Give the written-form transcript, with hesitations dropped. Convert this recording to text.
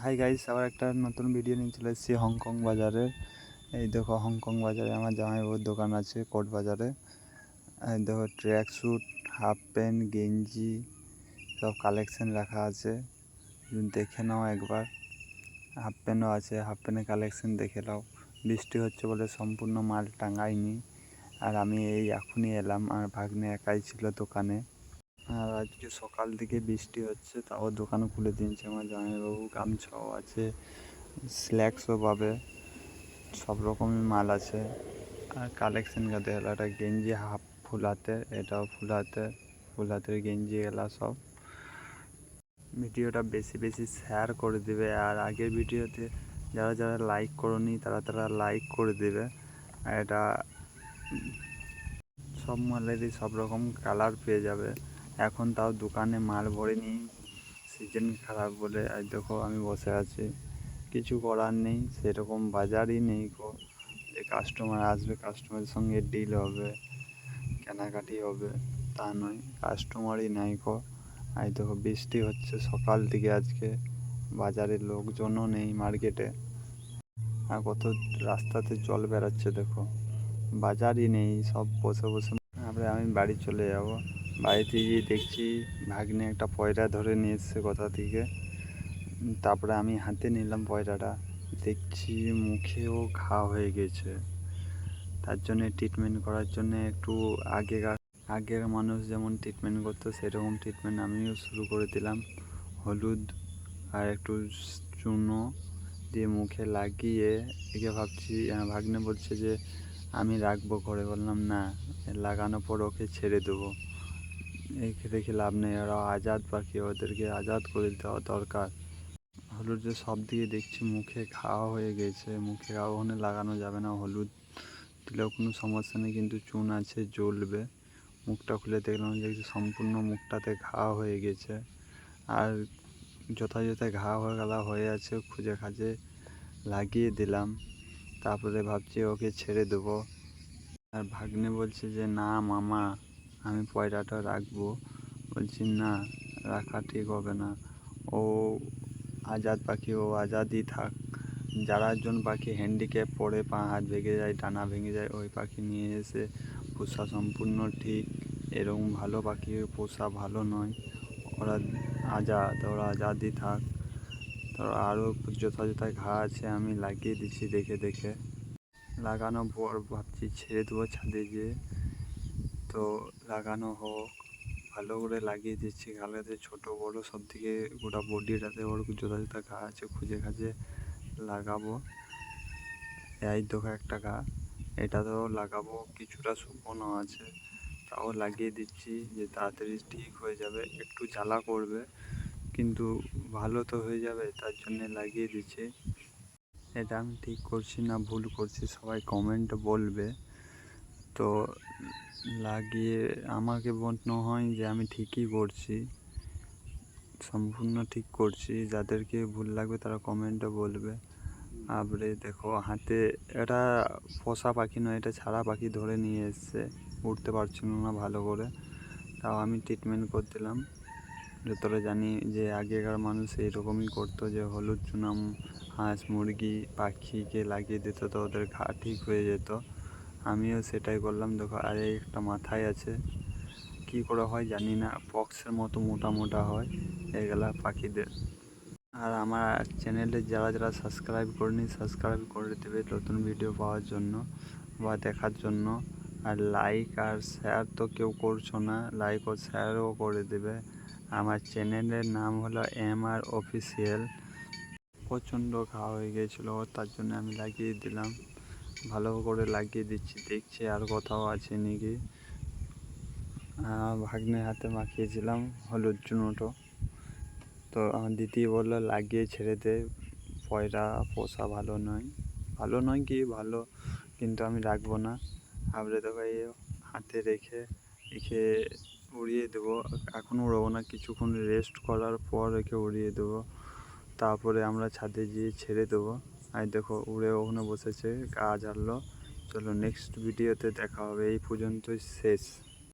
Hi guys, আবার একটা নতুন ভিডিও নিয়ে চলে এসেছি হংকং বাজারে। এই দেখো হংকং বাজারে আমার জামাইবাবুর দোকান আছে কোট বাজারে। এই দেখো ট্র্যাক স্যুট, হাফ প্যান্ট, গেঞ্জি সব কালেকশন রাখা আছে, দেখে নাও একবার। হাফ প্যান্টও আছে, হাফ প্যান্টের কালেকশন দেখে নাও। বৃষ্টি হচ্ছে বলে সম্পূর্ণ মাল টাঙাইনি, আর আমি এই এখনই এলাম, আর ভাগ্নে একাই ছিল দোকানে। আর আজকে সকাল থেকে বৃষ্টি হচ্ছে, তাও দোকান খুলে দিয়েছে আমার জামাইবাবু। গামছাও আছে, স্ল্যাক্সও পাবে, সব রকমের মাল আছে। আর কালেকশন কাতে হলো একটা গেঞ্জি হাফ ফুল হাতে, এটাও ফুল হাতের গেঞ্জি এলা সব। ভিডিওটা বেশি বেশি শেয়ার করে দেবে, আর আগের ভিডিওতে যারা যারা লাইক করনি তারা লাইক করে দেবে। আর এটা সব মালেরই সব রকম কালার পেয়ে যাবে। এখন তাও দোকানে মাল ভরেনি, সিজন খারাপ বলে। আজ দেখো আমি বসে আছি, কিছু করার নেই, সেরকম বাজারই নেই গো যে কাস্টমার আসবে, কাস্টমারের সঙ্গে ডিল হবে, কেনাকাটি হবে, তা নয়, কাস্টমারই নাই গো। আজ দেখো বৃষ্টি হচ্ছে সকাল থেকে, আজকে বাজারে লোকজনও নেই মার্কেটে। আর কত রাস্তাতে জল বেড়াচ্ছে দেখো, বাজারই নেই, সব বসে বসে। তারপরে আমি বাড়ি চলে যাব। বাড়িতে গিয়ে দেখছি ভাগ্নে একটা পয়রা ধরে নিয়ে এসছে কোথা থেকে। তারপরে আমি হাতে নিলাম পয়রাটা, দেখছি মুখেও ঘা হয়ে গেছে। তার জন্যে ট্রিটমেন্ট করার জন্য একটু আগের মানুষ যেমন ট্রিটমেন্ট করতো সেরকম ট্রিটমেন্ট আমিও শুরু করে দিলাম। হলুদ আর একটু চুনো দিয়ে মুখে লাগিয়ে একে ভাবছি, ভাগ্নে বলছে যে আমি রাখবো ঘরে। বললাম না, লাগানোর পর ওকে ছেড়ে দেবো, একে রেখে লাভ নেই, ওরা আজাদ পাখি, ওদেরকে আজাদ করে দেওয়া দরকার। হলুদ যে সব দিকে দেখছি মুখে ঘা হয়ে গেছে, মুখে ঘা ওখানে লাগানো যাবে না, হলুদ দিলেও কোনো সমস্যা নেই, কিন্তু চুন আছে জ্বলবে। মুখটা খুলে দেখলাম যে সম্পূর্ণ মুখটাতে ঘা হয়ে গেছে, আর যথাযথ ঘা হয়ে আছে, খুঁজে খাজে লাগিয়ে দিলাম। তারপরে ভাবছি ওকে ছেড়ে দেবো। আর ভাগ্নে বলছে যে না মামা, আমি পয়রাটা রাখবো। বলছি না, রাখা ঠিক হবে না, ও আজাদ পাখি, ও আজাদই থাক। যারা জন পাখি হ্যান্ডিক্যাপ পড়ে, পা হাত ভেঙে যায়, ডানা ভেঙে যায়, ওই পাখি নিয়ে এসে পোষা সম্পূর্ণ ঠিক। এরকম ভালো পাখি পোষা ভালো নয়, ওরা ওরা আজাদই থাক। তো আরও যথাযথ ঘা আছে, আমি লাগিয়ে দিচ্ছি দেখে দেখে। লাগানোর পর ভাবছি ছেড়ে দেবো ছাদে গিয়ে। তো লাগানো হোক, ভালো করে লাগিয়ে দিচ্ছি গালেতে, ছোটো বড়ো সব দিকে গোটা বডিটাতে ওর যথাযথ ঘা আছে, খুঁজে খাজে লাগাবো। এই দেখো একটা ঘা, এটাতেও লাগাবো, কিছুটা শুকনো আছে, তাও লাগিয়ে দিচ্ছি যে তাড়াতাড়ি ঠিক হয়ে যাবে। একটু জ্বালা করবে কিন্তু ভালো তো হয়ে যাবে, তার জন্যে লাগিয়ে দিচ্ছি। এটা আমি ঠিক করছি না ভুল করছি সবাই কমেন্টে বলবে। তো লাগিয়ে আমাকে মনে হয় যে আমি ঠিকই করছি, সম্পূর্ণ ঠিক করছি। যাদেরকে ভুল লাগবে তারা কমেন্টে বলবে। তারপরে দেখো হাতে, এটা পোষা পাখি নয়, এটা ছাড়া পাখি ধরে নিয়ে এসছে, উঠতে পারছিল না ভালো করে, তাও আমি ট্রিটমেন্ট করে দিলাম। যতটা জানি যে আগেকার মানুষ এইরকমই করতো, যে হলুদ চুনাম হাঁস মুরগি পাখিকে লাগিয়ে দিত, তো ওদের ঘা ঠিক হয়ে যেত। আমিও সেটাই করলাম। দেখো আর একটা মাথায় আছে, কি করে হয় জানি না, পক্সের মতো মোটা মোটা হয় এগুলা পাখিদের। আর আমার চ্যানেলে যারা যারা সাবস্ক্রাইব করেনি সাবস্ক্রাইব করে দেবে নতুন ভিডিও পাওয়ার জন্য বা দেখার জন্য। আর লাইক আর শেয়ার তো কেউ করছো না, লাইক ও শেয়ারও করে দেবে। আমার চ্যানেলের নাম হলো MR অফিসিয়াল। প্রচণ্ড ঘা হয়ে গিয়েছিলো, তার জন্য আমি লাগিয়ে দিলাম, ভালো করে লাগিয়ে দিচ্ছি, দেখছি আর কোথাও আছে নাকি। ভাগ্নের হাতে মাখিয়েছিলাম হলুদ চুনোটো, তো আমার দিদি বললো লাগিয়ে ছেড়ে দে, পয়রা পোষা ভালো নয়, ভালো নয় কি ভালো, কিন্তু আমি রাখবো না। তারপরে দেখো এই হাতে রেখে রেখে উড়িয়ে দেবো। এখন উড়াবো না, কিছুক্ষণ রেস্ট করার পর রেখে উড়িয়ে দেবো। তারপরে আমরা ছাদে গিয়ে ছেড়ে দেবো। আর দেখো উড়ে ওখানে বসেছে, গা ঝাড়লো। চলো নেক্সট ভিডিওতে দেখা হবে, এই পর্যন্তই শেষ।